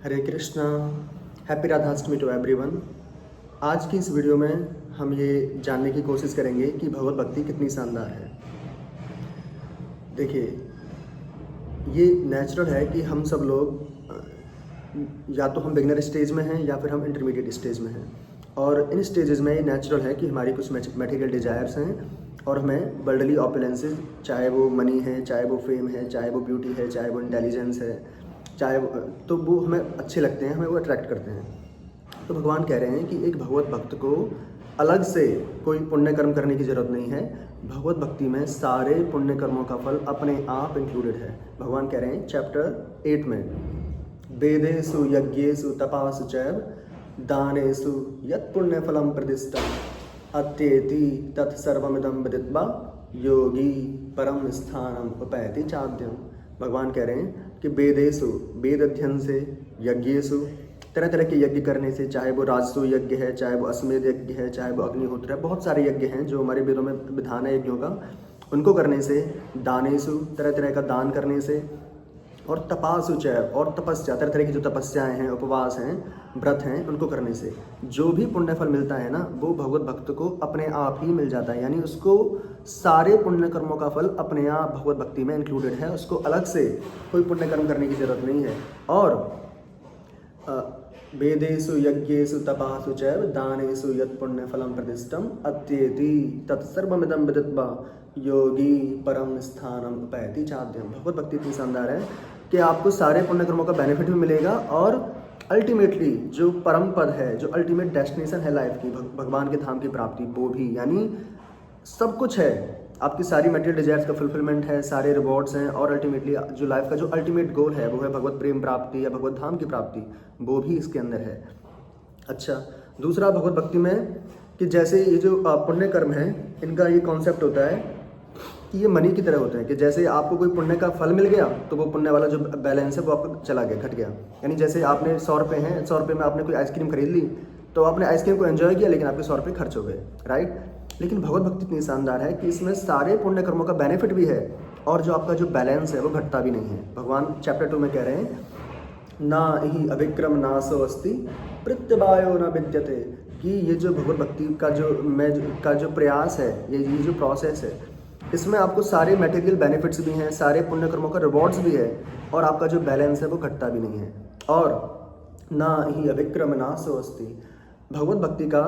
Hare Krishna. Happy Radhashtami to everyone. आज की इस वीडियो में हम ये जानने की कोशिश करेंगे कि भगवत भक्ति कितनी शानदार है। देखिए, ये नेचुरल है कि हम सब लोग या तो हम बिगनर स्टेज में हैं या फिर हम इंटरमीडिएट स्टेज में हैं, और इन स्टेजेस में ये नेचुरल है कि हमारी कुछ मटेरियल डिज़ायर्स हैं और हमें वर्ल्डली ऑपुलेंसेस, चाहे वो मनी है, चाहे वो फेम है, चाहे वो ब्यूटी है, चाहे वो इंटेलिजेंस है, चाहे तो वो हमें अच्छे लगते हैं, हमें वो अट्रैक्ट करते हैं। तो भगवान कह रहे हैं कि एक भगवत भक्त को अलग से कोई पुण्य कर्म करने की ज़रूरत नहीं है। भगवत भक्ति में सारे पुण्य कर्मों का फल अपने आप इंक्लूडेड है। भगवान कह रहे हैं चैप्टर 8 में, वेदेषु यज्ञेषु तपासु चैव दानेषु यत् पुण्य फलम प्रदिष्टम् अत्येति तत्सर्वमिदं विदित्वा योगी परम स्थानम उपैति चाद्यम। भगवान कह रहे हैं कि वेदेषु, वेद अध्ययन से, यज्ञेषु, तरह तरह के यज्ञ करने से, चाहे वो राजसु यज्ञ है, चाहे वो अश्वमेध यज्ञ है, चाहे वो अग्निहोत्र है, बहुत सारे यज्ञ हैं जो हमारे वेदों में विधान है यज्ञों का, उनको करने से, दानेषु, तरह तरह का दान करने से, और तपासु चैव, और तपस्या, तरह तरह की जो तपस्याएं हैं, उपवास हैं, व्रत हैं, उनको करने से जो भी पुण्य फल मिलता है ना, वो भगवत भक्त को अपने आप ही मिल जाता है। यानी उसको सारे पुण्य कर्मों का फल अपने आप भगवत भक्ति में इंक्लूडेड है, उसको अलग से कोई पुण्य कर्म करने की जरूरत नहीं है। और वेदेषु यज्ञेषु तपासु चैव दानेषु यत् पुण्य फलम प्रतिष्ठम अत्येति तत्सर्वमिदं विदित्वा योगी परम स्थानम उपैति चाद्यम। भगवत भक्ति इतनी शानदार है कि आपको सारे पुण्य कर्मों का बेनिफिट भी मिलेगा, और अल्टीमेटली जो परम पद है, जो अल्टीमेट डेस्टिनेशन है लाइफ की, भगवान के धाम की प्राप्ति, वो भी, यानी सब कुछ है। आपकी सारी मटेरियल डिजायर्स का फुलफिलमेंट है, सारे रिवॉर्ड्स हैं, और अल्टीमेटली जो लाइफ का जो अल्टीमेट गोल है वो है भगवत प्रेम प्राप्ति या भगवत धाम की प्राप्ति, वो भी इसके अंदर है। अच्छा, दूसरा भगवत भक्ति में कि जैसे ये जो पुण्य कर्म है, इनका ये कॉन्सेप्ट होता है कि ये मनी की तरह होते हैं, कि जैसे आपको कोई पुण्य का फल मिल गया तो वो पुण्य वाला जो बैलेंस है वो आपका चला गया, घट गया। यानी जैसे आपने 100 रुपये हैं, 100 रुपये में आपने कोई आइसक्रीम खरीद ली, तो आपने आइसक्रीम को एंजॉय किया, लेकिन आपके 100 रुपये खर्च हो गए, राइट। लेकिन भगवत भक्ति इतनी शानदार है कि इसमें सारे पुण्य कर्मों का बेनिफिट भी है, और जो आपका जो बैलेंस है वो घटता भी नहीं है। भगवान चैप्टर 2 में कह रहे हैं, ना ही अभिक्रम नासो अस्ति प्रत्यवायो न विद्यते, कि ये जो भगवत भक्ति का जो प्रयास है, ये जो प्रोसेस है, इसमें आपको सारे मटेरियल बेनिफिट्स भी हैं, सारे पुण्य कर्मों का रिवॉर्ड्स भी है, और आपका जो बैलेंस है वो घटता भी नहीं है। और ना ही अभिक्रम नासो अस्ति, भगवत भक्ति का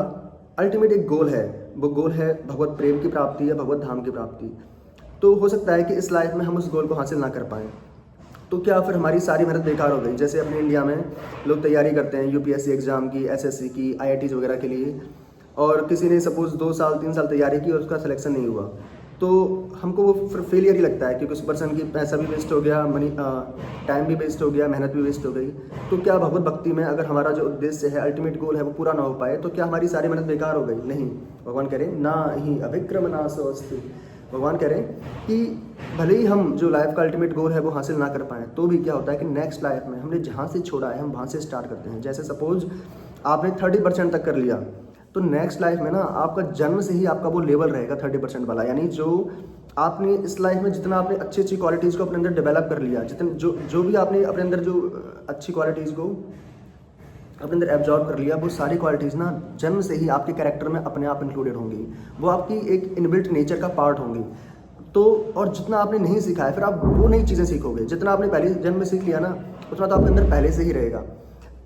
अल्टीमेट एक गोल है, वो गोल है भगवत प्रेम की प्राप्ति या भगवत धाम की प्राप्ति। तो हो सकता है कि इस लाइफ में हम उस गोल को हासिल ना कर पाएँ, तो क्या फिर हमारी सारी मेहनत बेकार हो गई। जैसे अपने इंडिया में लोग तैयारी करते हैं यूपीएससी एग्ज़ाम की, एसएससी की, आईआईटीज़ वगैरह के लिए, और किसी ने सपोज़ 2 साल 3 साल तैयारी की और उसका सिलेक्शन नहीं हुआ, तो हमको वो फिर फेलियर ही लगता है, क्योंकि उस पर्सन की पैसा भी वेस्ट हो गया, मनी टाइम भी वेस्ट हो गया, मेहनत भी वेस्ट हो गई। तो क्या भगवत भक्ति में अगर हमारा जो उद्देश्य है, अल्टीमेट गोल है, वो पूरा ना हो पाए, तो क्या हमारी सारी मेहनत बेकार हो गई? नहीं। भगवान कह रहे हैं, ना ही अभिक्रम नासो अस्ति। भगवान कह रहे हैं कि भले ही हम जो लाइफ का अल्टीमेट गोल है वो हासिल ना कर पाएँ, तो भी क्या होता है कि नेक्स्ट लाइफ में हमने जहाँ से छोड़ा है हम वहाँ से स्टार्ट करते हैं। जैसे सपोज आपने 30% तक कर लिया, तो नेक्स्ट लाइफ में ना आपका जन्म से ही आपका वो लेवल रहेगा 30% वाला। यानी जो आपने इस लाइफ में जितना आपने अच्छी अच्छी क्वालिटीज़ को अपने अंदर डेवलप कर लिया, जितने जो भी आपने अपने अंदर जो अच्छी क्वालिटीज़ को अपने अंदर एब्जॉर्ब कर लिया, वो सारी क्वालिटीज़ ना जन्म से ही आपके कैरेक्टर में अपने आप इंक्लूडेड होंगी, वो आपकी एक इनबिल्ट नेचर का पार्ट होंगी। तो और जितना आपने नहीं सीखा है, फिर आप वो नई चीज़ें सीखोगे। जितना आपने पहले जन्म में सीख लिया ना, उतना तो आपके अंदर पहले से ही रहेगा।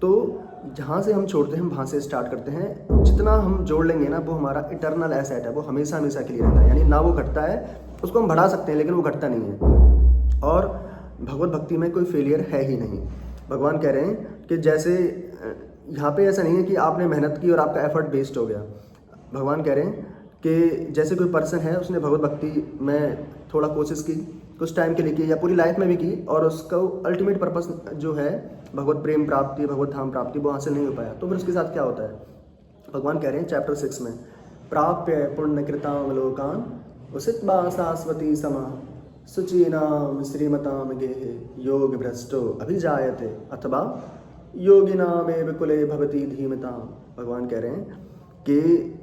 तो जहाँ से हम छोड़ते हैं हम वहाँ से स्टार्ट करते हैं। जितना हम जोड़ लेंगे ना, वो हमारा इटर्नल एसेट है, वो हमेशा हमेशा के लिए रहता है। यानी ना वो घटता है, उसको हम बढ़ा सकते हैं लेकिन वो घटता नहीं है। और भगवत भक्ति में कोई फेलियर है ही नहीं। भगवान कह रहे हैं कि जैसे यहाँ पे ऐसा नहीं है कि आपने मेहनत की और आपका एफर्ट वेस्ट हो गया। भगवान कह रहे हैं कि जैसे कोई पर्सन है, उसने भगवत भक्ति में थोड़ा कोशिश की, कुछ टाइम के लिए की, या पूरी लाइफ में भी की, और उसका अल्टीमेट पर्पस जो है भगवत प्रेम प्राप्ति, भगवत धाम प्राप्ति, वो हासिल नहीं हो पाया, तो फिर उसके साथ क्या होता है? भगवान कह रहे हैं चैप्टर 6 में, प्राप्य पुण्यकृताम लोकान उसित्वा शाश्वती समा शुचीनाम श्रीमताम गेहे योग भ्रष्टो अभिजायते अथवा योगिनामेव कुले भवती धीमताम। भगवान कह रहे हैं कि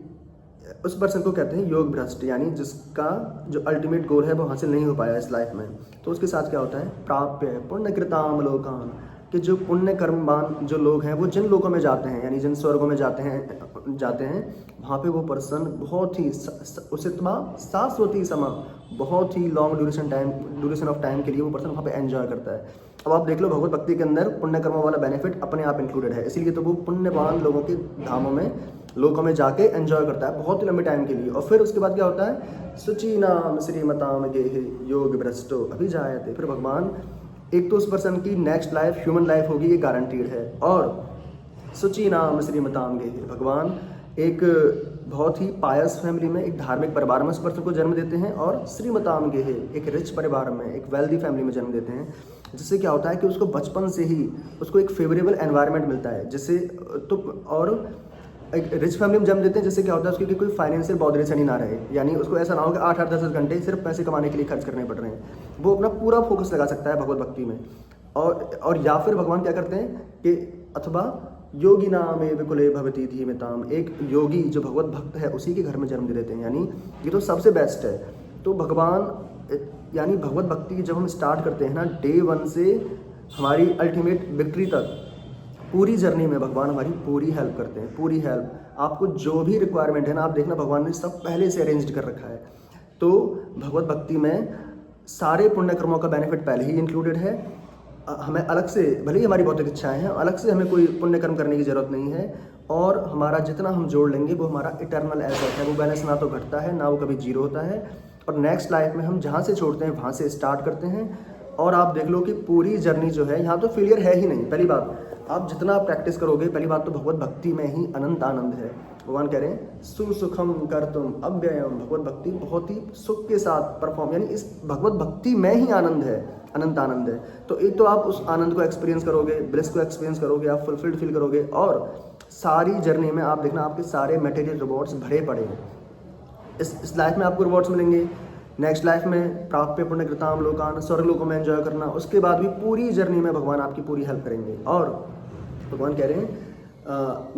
उस पर्सन को कहते हैं योग भ्रष्ट, यानी जिसका जो अल्टीमेट गोल है वो हासिल नहीं हो पाया इस लाइफ में, तो उसके साथ क्या होता है? प्राप्य पुण्यकृताम लोकान, कि जो पुण्य कर्मवान जो लोग हैं वो जिन लोगों में जाते हैं, यानी जिन स्वर्गों में जाते हैं वहाँ पे वो पर्सन बहुत ही उसितमा शाश्वती समा, बहुत ही लॉन्ग ड्यूरेशन ऑफ टाइम के लिए वो पर्सन वहाँ पे एंजॉय करता है। अब आप देख लो भगवत भक्ति के अंदर पुण्य कर्मों वाला बेनिफिट अपने आप इंक्लूडेड है, इसीलिए तो वो पुण्यवान लोगों के धामों में लोगों में जाके एंजॉय करता है बहुत ही लंबे टाइम के लिए। और फिर उसके बाद क्या होता है, सुची नाम श्रीमताम गेहे योग भ्रष्टो अभी जायते। फिर भगवान एक तो उस पर्सन की नेक्स्ट लाइफ ह्यूमन लाइफ होगी, ये गारंटीड है। और सुची नाम श्रीमताम गेहे, भगवान एक बहुत ही पायस फैमिली में, एक धार्मिक परिवार में उस पर्सन को जन्म देते हैं, और श्रीमताम गेहे एक रिच परिवार में, एक वेल्दी फैमिली में जन्म देते हैं। जिससे क्या होता है कि उसको बचपन से ही उसको एक फेवरेबल एनवायरनमेंट मिलता है, जिससे तो और एक रिच फैमिली में जन्म देते हैं, जिससे क्या होता है उसकी कोई फाइनेंशियल बॉदरेशन ही ना रहे, यानी उसको ऐसा ना हो कि 8-8 10 घंटे सिर्फ पैसे कमाने के लिए खर्च करने पड़ रहे हैं। वो अपना पूरा फोकस लगा सकता है भगवत भक्ति में। और या फिर भगवान क्या करते हैं कि अथवा योगी नाम विकुले भवती धीमताम, एक योगी जो भगवत भक्त है उसी के घर में जन्म दे देते हैं, यानी ये तो सबसे बेस्ट है। तो भगवान यानी भगवत भक्ति जब हम स्टार्ट करते हैं ना, डे 1 से हमारी अल्टीमेट विक्ट्री तक पूरी जर्नी में भगवान हमारी पूरी हेल्प करते हैं, पूरी हेल्प। आपको जो भी रिक्वायरमेंट है ना, आप देखना भगवान ने सब पहले से अरेंज कर रखा है। तो भगवत भक्ति में सारे पुण्य कर्मों का बेनिफिट पहले ही इंक्लूडेड है। हमें अलग से, भले ही हमारी भौतिक इच्छाएं हैं, अलग से हमें कोई पुण्य कर्म करने की ज़रूरत नहीं है। और हमारा जितना हम जोड़ लेंगे वो हमारा इटर्नल एसेट है, वो बैलेंस ना तो घटता है ना वो कभी जीरो होता है। और नेक्स्ट लाइफ में हम जहाँ से छोड़ते हैं वहाँ से स्टार्ट करते हैं। और आप देख लो कि पूरी जर्नी जो है, यहाँ तो फेलियर है ही नहीं। पहली बात, आप जितना प्रैक्टिस करोगे, पहली बात तो भगवत भक्ति में ही अनंत आनंद है। भगवान कह रहे हैं सुसुखम कर तुम अव्ययम, भगवत भक्ति बहुत ही सुख के साथ परफॉर्म, यानी इस भगवत भक्ति में ही आनंद है, अनंत आनंद है। तो एक तो आप उस आनंद को एक्सपीरियंस करोगे, ब्लिस को एक्सपीरियंस करोगे, आप फुलफिल्ड फील करोगे। और सारी जर्नी में आप देखना आपके सारे मटेरियल रिवॉर्ड्स भरे पड़े हैं। इस लाइफ में आपको रिवॉर्ड्स मिलेंगे, नेक्स्ट लाइफ में प्राप्य पुण्य कृताम लोकान, स्वर्ग लोकों में एंजॉय करना, उसके बाद भी पूरी जर्नी में भगवान आपकी पूरी हेल्प करेंगे। और भगवान कह रहे हैं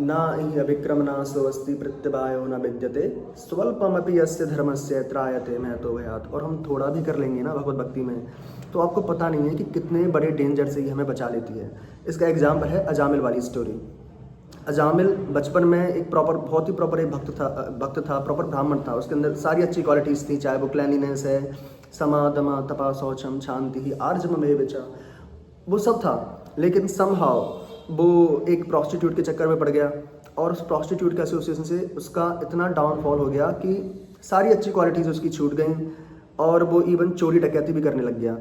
ना ही अभिक्रम ना स्वस्ति प्रत्यवायो न विद्यते स्वल्पमपि यस्य धर्मस्य त्रायते महतो भयात्। और हम थोड़ा भी कर लेंगे ना भगवत भक्ति में, तो आपको पता नहीं है कि कितने बड़े डेंजर से ही हमें बचा लेती है। इसका एग्जाम्पल है अजामिल वाली स्टोरी। अजामिल बचपन में एक बहुत ही प्रॉपर एक भक्त था, प्रॉपर ब्राह्मण था। उसके अंदर सारी अच्छी क्वालिटीज़ थी, चाहे वो क्लैनिनेस है, समा दमा तपा शौचम शांति ही आर्जम में बेचा, वो सब था। लेकिन समहाउ वो एक प्रॉस्टिट्यूट के चक्कर में पड़ गया, और उस प्रॉस्टिट्यूट के एसोसिएशन से उसका इतना डाउनफॉल हो गया कि सारी अच्छी क्वालिटीज़ उसकी छूट गई, और वो इवन चोरी डकैती भी करने लग गया,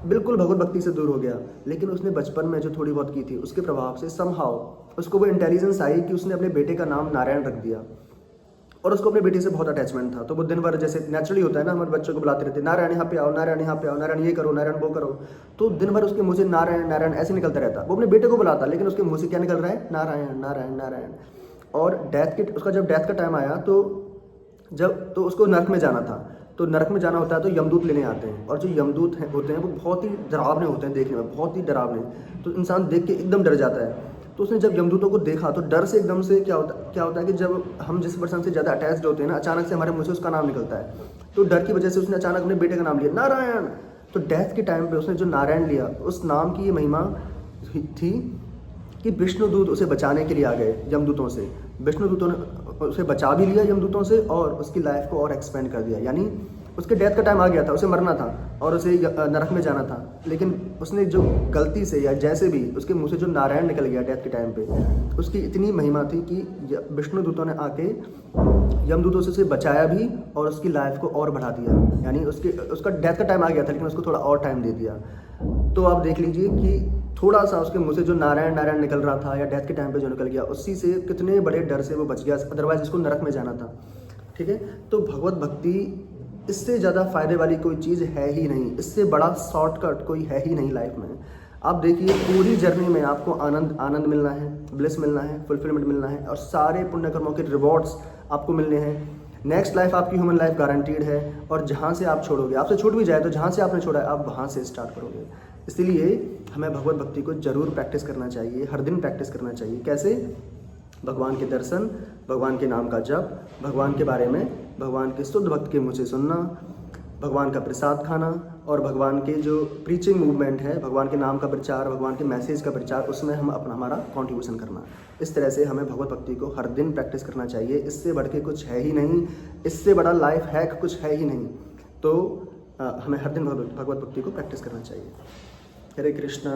बिल्कुल भगवत भक्ति से दूर हो गया। लेकिन उसने बचपन में जो थोड़ी बहुत की थी उसके प्रभाव से समहाउ उसको वो इंटेलिजेंस आई कि उसने अपने बेटे का नाम नारायण रख दिया, और उसको अपने बेटे से बहुत अटैचमेंट था। तो वो दिन भर, जैसे नेचुरली होता है ना, हमारे बच्चों को बुलाते रहते, नारायण यहाँ पे आओ, नारायण यहाँ पे आओ, नारायण ये करो, नारायण वो करो। तो दिन भर उसके मुँह से नारायण नारायण ऐसे निकलता रहता। वो अपने बेटे को बुलाता, लेकिन उसके मुँह से क्या निकल रहा है, नारायण नारायण नारायण। और उसका जब डेथ का टाइम आया तो उसको नरक में जाना था। तो नरक में जाना होता है तो यमदूत लेने आते हैं, और जो यमदूत होते हैं वो बहुत ही डरावने होते हैं, देखने में बहुत ही डरावने। तो इंसान देख के एकदम डर जाता है। तो उसने जब यमदूतों को देखा तो डर से एकदम से क्या होता है कि जब हम जिस पर्सन से ज़्यादा अटैच्ड होते हैं ना, अचानक से हमारे मुँह से उसका नाम निकलता है। तो डर की वजह से उसने अचानक अपने बेटे का नाम लिया, नारायण। तो डेथ के टाइम पे उसने जो नारायण लिया, उस नाम की ये महिमा थी कि विष्णुदूत उसे बचाने के लिए आ गए यमदूतों से। विष्णुदूतों ने उसे बचा भी लिया यमदूतों से, और उसकी लाइफ को और एक्सपेंड कर दिया। यानी उसके डेथ का टाइम आ गया था, उसे मरना था और उसे नरक में जाना था, लेकिन उसने जो गलती से या जैसे भी उसके मुंह से जो नारायण निकल गया डेथ के टाइम पे, उसकी इतनी महिमा थी कि विष्णु दूतों ने आके यमदूतों से उसे बचाया भी और उसकी लाइफ को और बढ़ा दिया। यानी उसका डेथ का टाइम आ गया था, लेकिन उसको थोड़ा और टाइम दे दिया। तो आप देख लीजिए कि थोड़ा सा उसके मुंह से जो नारायण नारायण निकल रहा था, या डेथ के टाइम पे जो निकल गया, उसी से कितने बड़े डर से वो बच गया, अदरवाइज उसको नरक में जाना था। ठीक है, तो भगवत भक्ति, इससे ज़्यादा फायदे वाली कोई चीज़ है ही नहीं, इससे बड़ा शॉर्टकट कोई है ही नहीं लाइफ में। आप देखिए, पूरी जर्नी में आपको आनंद मिलना है, ब्लिस मिलना है, फुलफिलमेंट मिलना है, और सारे पुण्य कर्मों के रिवॉर्ड्स आपको मिलने हैं। नेक्स्ट लाइफ आपकी ह्यूमन लाइफ गारंटीड है, और जहाँ से आप छोड़ोगे, आपसे छूट भी जाए तो जहाँ से आपने छोड़ा है आप वहाँ से स्टार्ट करोगे। इसलिए हमें भगवत भक्ति को जरूर प्रैक्टिस करना चाहिए, हर दिन प्रैक्टिस करना चाहिए। कैसे? भगवान के दर्शन, भगवान के नाम का जप, भगवान के बारे में भगवान के शुद्ध भक्त के मुँह से सुनना, भगवान का प्रसाद खाना, और भगवान के जो प्रीचिंग मूवमेंट है, भगवान के नाम का प्रचार, भगवान के मैसेज का प्रचार, उसमें हम अपना हमारा कॉन्ट्रीब्यूशन करना। इस तरह से हमें भगवत भक्ति को हर दिन प्रैक्टिस करना चाहिए। इससे बढ़ के कुछ है ही नहीं, इससे बड़ा लाइफ हैक कुछ है ही नहीं। तो हमें हर दिन भगवत भक्ति को प्रैक्टिस करना चाहिए। हरे कृष्णा।